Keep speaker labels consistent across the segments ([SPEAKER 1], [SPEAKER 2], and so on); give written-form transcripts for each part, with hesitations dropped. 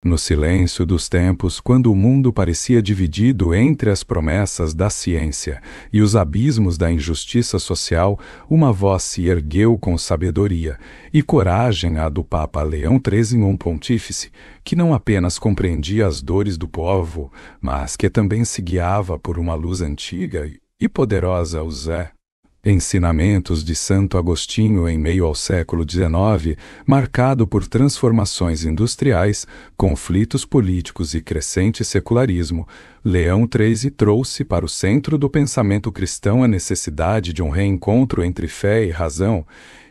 [SPEAKER 1] No silêncio dos tempos, quando o mundo parecia dividido entre as promessas da ciência e os abismos da injustiça social, uma voz se ergueu com sabedoria e coragem, a do Papa Leão XIII, um pontífice, que não apenas compreendia as dores do povo, mas que também se guiava por uma luz antiga e poderosa, os Ensinamentos de Santo Agostinho em meio ao século XIX, marcado por transformações industriais, conflitos políticos e crescente secularismo, Leão XIII trouxe para o centro do pensamento cristão a necessidade de um reencontro entre fé e razão,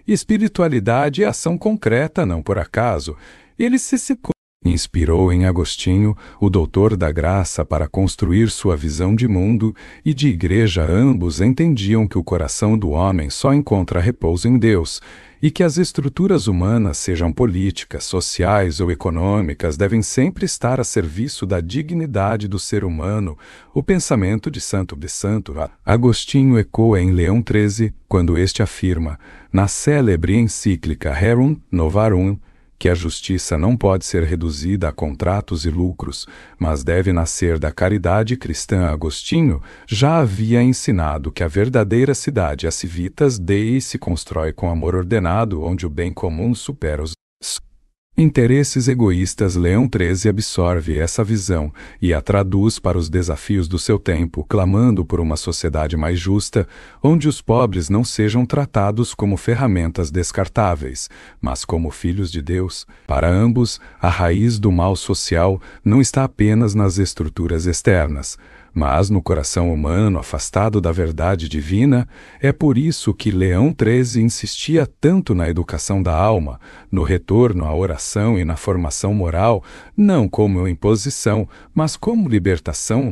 [SPEAKER 1] espiritualidade e ação concreta, não por acaso. Ele se inspirou em Agostinho, o doutor da graça, para construir sua visão de mundo e de igreja. Ambos entendiam que o coração do homem só encontra repouso em Deus e que as estruturas humanas, sejam políticas, sociais ou econômicas, devem sempre estar a serviço da dignidade do ser humano. O pensamento de Santo Agostinho ecoa em Leão XIII, quando este afirma, na célebre encíclica Rerum Novarum, que a justiça não pode ser reduzida a contratos e lucros, mas deve nascer da caridade cristã. Agostinho já havia ensinado que a verdadeira cidade, a civitas Dei, se constrói com amor ordenado, onde o bem comum supera os interesses egoístas. Leão XIII absorve essa visão e a traduz para os desafios do seu tempo, clamando por uma sociedade mais justa, onde os pobres não sejam tratados como ferramentas descartáveis, mas como filhos de Deus. Para ambos, a raiz do mal social não está apenas nas estruturas externas, mas no coração humano afastado da verdade divina. É por isso que Leão XIII insistia tanto na educação da alma, no retorno à oração e na formação moral, não como imposição, mas como libertação.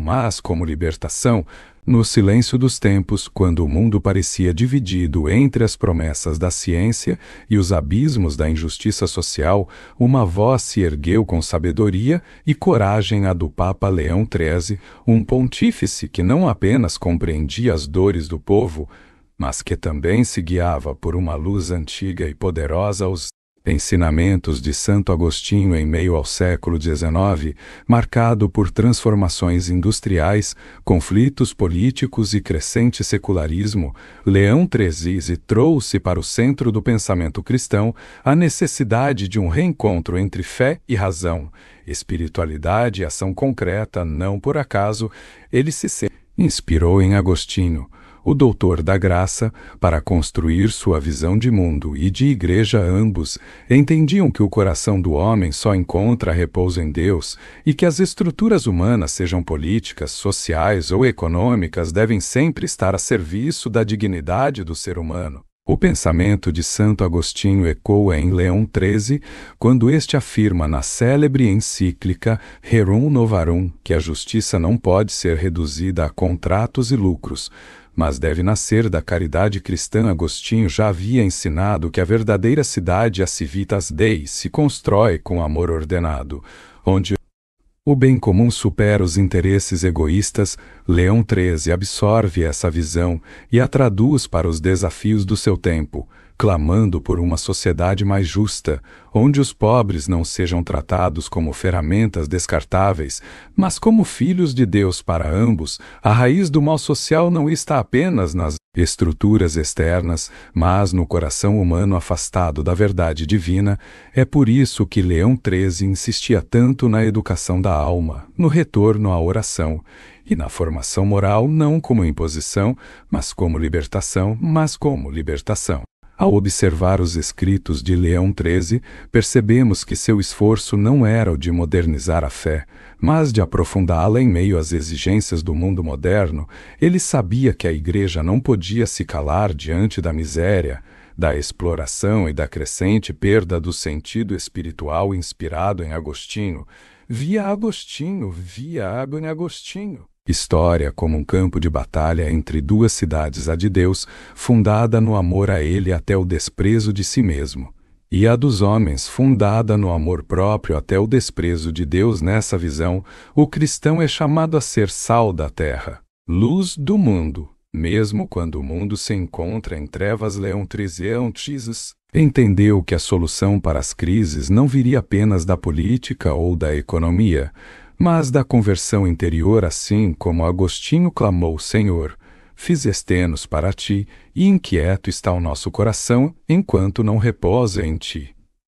[SPEAKER 1] No silêncio dos tempos, quando o mundo parecia dividido entre as promessas da ciência e os abismos da injustiça social, uma voz se ergueu com sabedoria e coragem, a do Papa Leão XIII, um pontífice que não apenas compreendia as dores do povo, mas que também se guiava por uma luz antiga e poderosa. Os Ensinamentos de Santo Agostinho em meio ao século XIX, marcado por transformações industriais, conflitos políticos e crescente secularismo, Leão XIII trouxe para o centro do pensamento cristão a necessidade de um reencontro entre fé e razão, espiritualidade e ação concreta. Não por acaso, ele se inspirou em Agostinho, o doutor da graça, para construir sua visão de mundo e de igreja. Ambos entendiam que o coração do homem só encontra repouso em Deus e que as estruturas humanas, sejam políticas, sociais ou econômicas, devem sempre estar a serviço da dignidade do ser humano. O pensamento de Santo Agostinho ecoa em Leão XIII, quando este afirma na célebre encíclica Rerum Novarum que a justiça não pode ser reduzida a contratos e lucros, mas deve nascer da caridade cristã. Agostinho já havia ensinado que a verdadeira cidade, a civitas Dei, se constrói com amor ordenado, onde o bem comum supera os interesses egoístas. Leão XIII absorve essa visão e a traduz para os desafios do seu tempo, clamando por uma sociedade mais justa, onde os pobres não sejam tratados como ferramentas descartáveis, mas como filhos de Deus. Para ambos, a raiz do mal social não está apenas nas estruturas externas, mas no coração humano afastado da verdade divina. É por isso que Leão XIII insistia tanto na educação da alma, no retorno à oração e na formação moral, não como imposição, mas como libertação. Ao observar os escritos de Leão XIII, percebemos que seu esforço não era o de modernizar a fé, mas de aprofundá-la em meio às exigências do mundo moderno. Ele sabia que a Igreja não podia se calar diante da miséria, da exploração e da crescente perda do sentido espiritual. Inspirado em Agostinho, via Agostinho. História como um campo de batalha entre duas cidades, a de Deus, fundada no amor a Ele até o desprezo de si mesmo, e a dos homens, fundada no amor próprio até o desprezo de Deus. Nessa visão, o cristão é chamado a ser sal da terra, luz do mundo, mesmo quando o mundo se encontra em trevas. Leão XIII Entendeu que a solução para as crises não viria apenas da política ou da economia, mas da conversão interior, assim como Agostinho clamou: Senhor, fizeste-nos para ti, e inquieto está o nosso coração, enquanto não repousa em ti.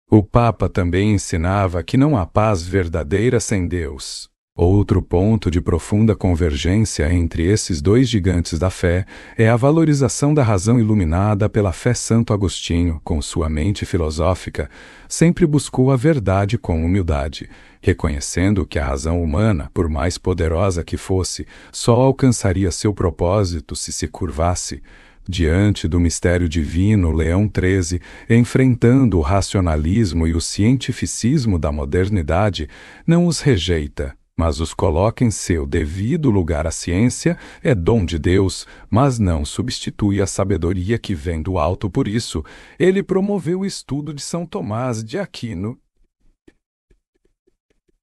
[SPEAKER 1] O Papa também ensinava que não há paz verdadeira sem Deus. Outro ponto de profunda convergência entre esses dois gigantes da fé é a valorização da razão iluminada pela fé. Santo Agostinho, com sua mente filosófica, sempre buscou a verdade com humildade, reconhecendo que a razão humana, por mais poderosa que fosse, só alcançaria seu propósito se curvasse diante do mistério divino. Leão XIII, enfrentando o racionalismo e o cientificismo da modernidade, não os rejeita, mas os coloca em seu devido lugar. A ciência é dom de Deus, mas não substitui a sabedoria que vem do alto. Por isso, ele promoveu o estudo de São Tomás de Aquino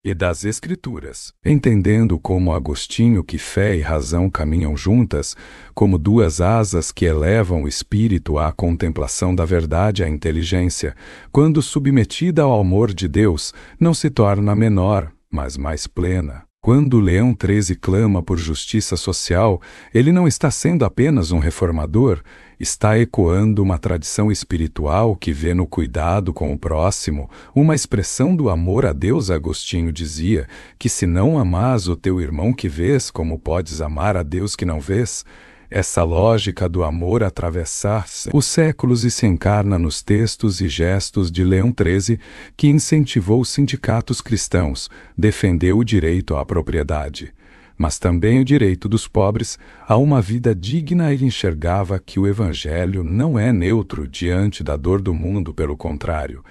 [SPEAKER 1] e das Escrituras, entendendo como Agostinho que fé e razão caminham juntas, como duas asas que elevam o espírito à contemplação da verdade. A inteligência, quando submetida ao amor de Deus, não se torna menor, mas mais plena. Quando Leão XIII clama por justiça social, ele não está sendo apenas um reformador, está ecoando uma tradição espiritual que vê no cuidado com o próximo uma expressão do amor a Deus. Agostinho dizia que se não amás o teu irmão que vês, como podes amar a Deus que não vês? Essa lógica do amor atravessa os séculos e se encarna nos textos e gestos de Leão XIII, que incentivou os sindicatos cristãos, defendeu o direito à propriedade, mas também o direito dos pobres a uma vida digna. Ele enxergava que o Evangelho não é neutro diante da dor do mundo, pelo contrário.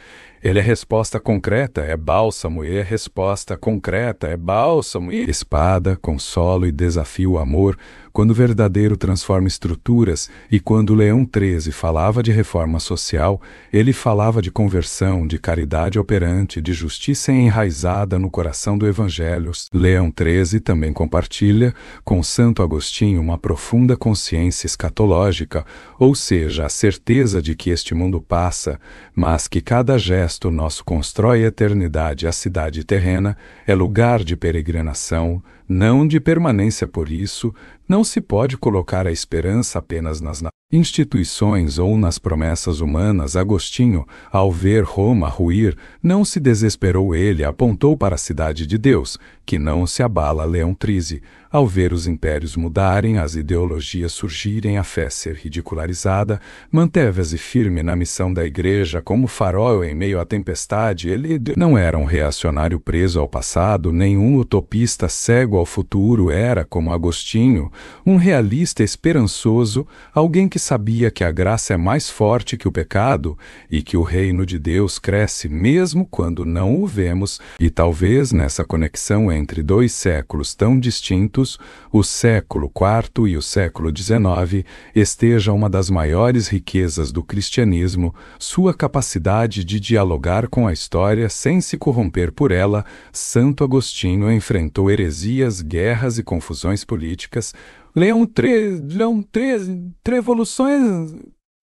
[SPEAKER 1] Ele é resposta concreta, é bálsamo, e é resposta concreta, é bálsamo, e espada, consolo e desafio o amor, quando o verdadeiro transforma estruturas. E quando Leão XIII falava de reforma social, ele falava de conversão, de caridade operante, de justiça enraizada no coração do Evangelho. Leão XIII também compartilha com Santo Agostinho uma profunda consciência escatológica, ou seja, a certeza de que este mundo passa, mas que cada gesto nosso constrói a eternidade. A cidade terrena é lugar de peregrinação, não de permanência. Por isso, não se pode colocar a esperança apenas nas instituições ou nas promessas humanas. Agostinho, ao ver Roma ruir, não se desesperou. Ele apontou para a cidade de Deus, que não se abala. Leão XIII, ao ver os impérios mudarem, as ideologias surgirem, a fé ser ridicularizada, manteve-se firme na missão da Igreja como farol em meio à tempestade. Ele não era um reacionário preso ao passado, nem um utopista cego ao futuro. Era, como Agostinho, um realista esperançoso, alguém que sabia que a graça é mais forte que o pecado e que o reino de Deus cresce mesmo quando não o vemos. E talvez nessa conexão entre dois séculos tão distintos, o século IV e o século XIX, esteja uma das maiores riquezas do cristianismo, sua capacidade de dialogar com a história sem se corromper por ela. Santo Agostinho enfrentou heresias, guerras e confusões políticas. Leão XIII, revoluções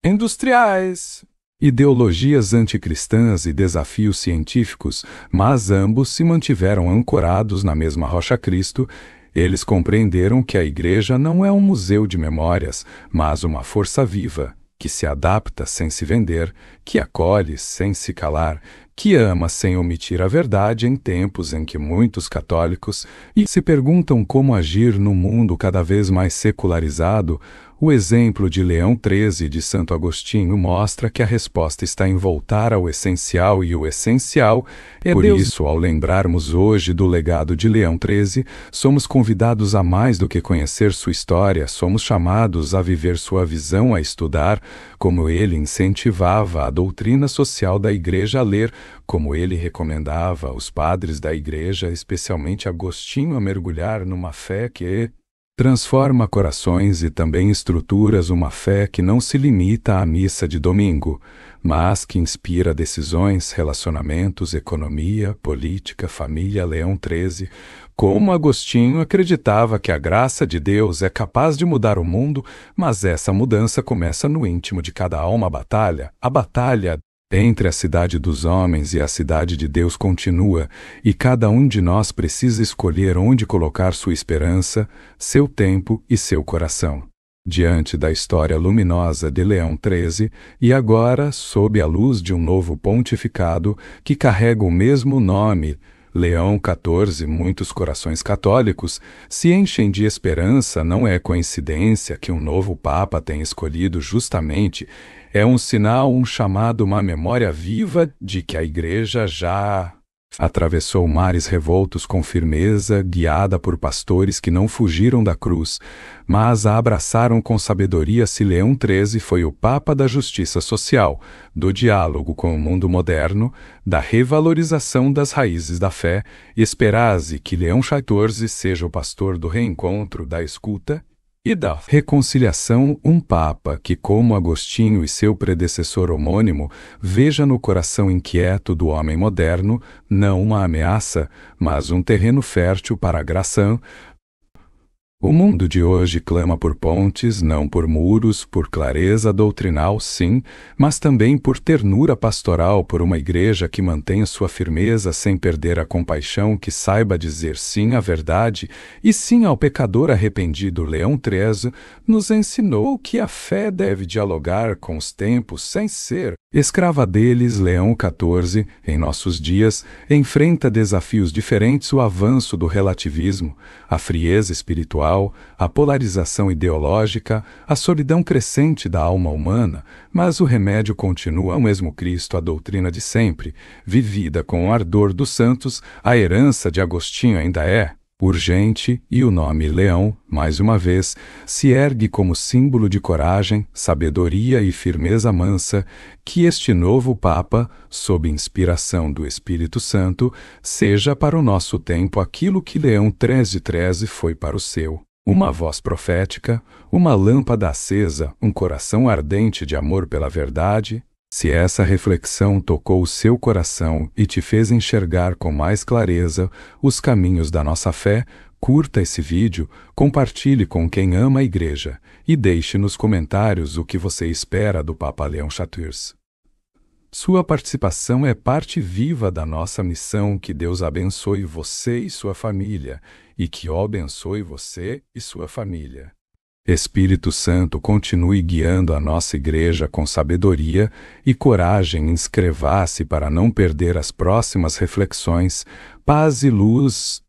[SPEAKER 1] industriais, ideologias anticristãs e desafios científicos, mas ambos se mantiveram ancorados na mesma rocha Cristo. Eles compreenderam que a Igreja não é um museu de memórias, mas uma força viva, que se adapta sem se vender, que acolhe sem se calar, que ama sem omitir a verdade. Em tempos em que muitos católicos se perguntam como agir num mundo cada vez mais secularizado, o exemplo de Leão XIII e de Santo Agostinho mostra que a resposta está em voltar ao essencial, e o essencial é Deus. Por isso, ao lembrarmos hoje do legado de Leão XIII, somos convidados a mais do que conhecer sua história, somos chamados a viver sua visão, a estudar como ele incentivava a doutrina social da Igreja, a ler como ele recomendava aos padres da Igreja, especialmente Agostinho, a mergulhar numa fé que transforma corações e também estruturas, uma fé que não se limita à missa de domingo, mas que inspira decisões, relacionamentos, economia, política, família. Leão XIII. Como Agostinho acreditava que a graça de Deus é capaz de mudar o mundo, mas essa mudança começa no íntimo de cada alma. A batalha entre a cidade dos homens e a cidade de Deus continua, e cada um de nós precisa escolher onde colocar sua esperança, seu tempo e seu coração. Diante da história luminosa de Leão XIII, e agora sob a luz de um novo pontificado que carrega o mesmo nome, Leão XIV, muitos corações católicos se enchem de esperança. Não é coincidência que um novo Papa tenha escolhido justamente. É um sinal, um chamado, uma memória viva de que a Igreja já atravessou mares revoltos com firmeza, guiada por pastores que não fugiram da cruz, mas a abraçaram com sabedoria. Se Leão XIII foi o Papa da justiça social, do diálogo com o mundo moderno, da revalorização das raízes da fé, esperase que Leão XIV seja o pastor do reencontro, da escuta e da reconciliação, um Papa que, como Agostinho e seu predecessor homônimo, veja no coração inquieto do homem moderno não uma ameaça, mas um terreno fértil para a graça. O mundo de hoje clama por pontes, não por muros, por clareza doutrinal, sim, mas também por ternura pastoral, por uma igreja que mantenha sua firmeza sem perder a compaixão, que saiba dizer sim à verdade e sim ao pecador arrependido. Leão XIII nos ensinou que a fé deve dialogar com os tempos sem ser escrava deles. Leão XIV, em nossos dias, enfrenta desafios diferentes: o avanço do relativismo, a frieza espiritual, a polarização ideológica, a solidão crescente da alma humana, mas o remédio continua o mesmo Cristo, a doutrina de sempre, vivida com o ardor dos santos. A herança de Agostinho ainda é urgente, e o nome Leão, mais uma vez, se ergue como símbolo de coragem, sabedoria e firmeza mansa. Que este novo Papa, sob inspiração do Espírito Santo, seja para o nosso tempo aquilo que Leão XIII foi para o seu: uma voz profética, uma lâmpada acesa, um coração ardente de amor pela verdade. Se essa reflexão tocou o seu coração e te fez enxergar com mais clareza os caminhos da nossa fé, curta esse vídeo, compartilhe com quem ama a Igreja e deixe nos comentários o que você espera do Papa Leão XIV. Sua participação é parte viva da nossa missão. Que Deus abençoe você e sua família, e que abençoe você e sua família. Espírito Santo, continue guiando a nossa Igreja com sabedoria e coragem. Inscreva-se para não perder as próximas reflexões. Paz e luz.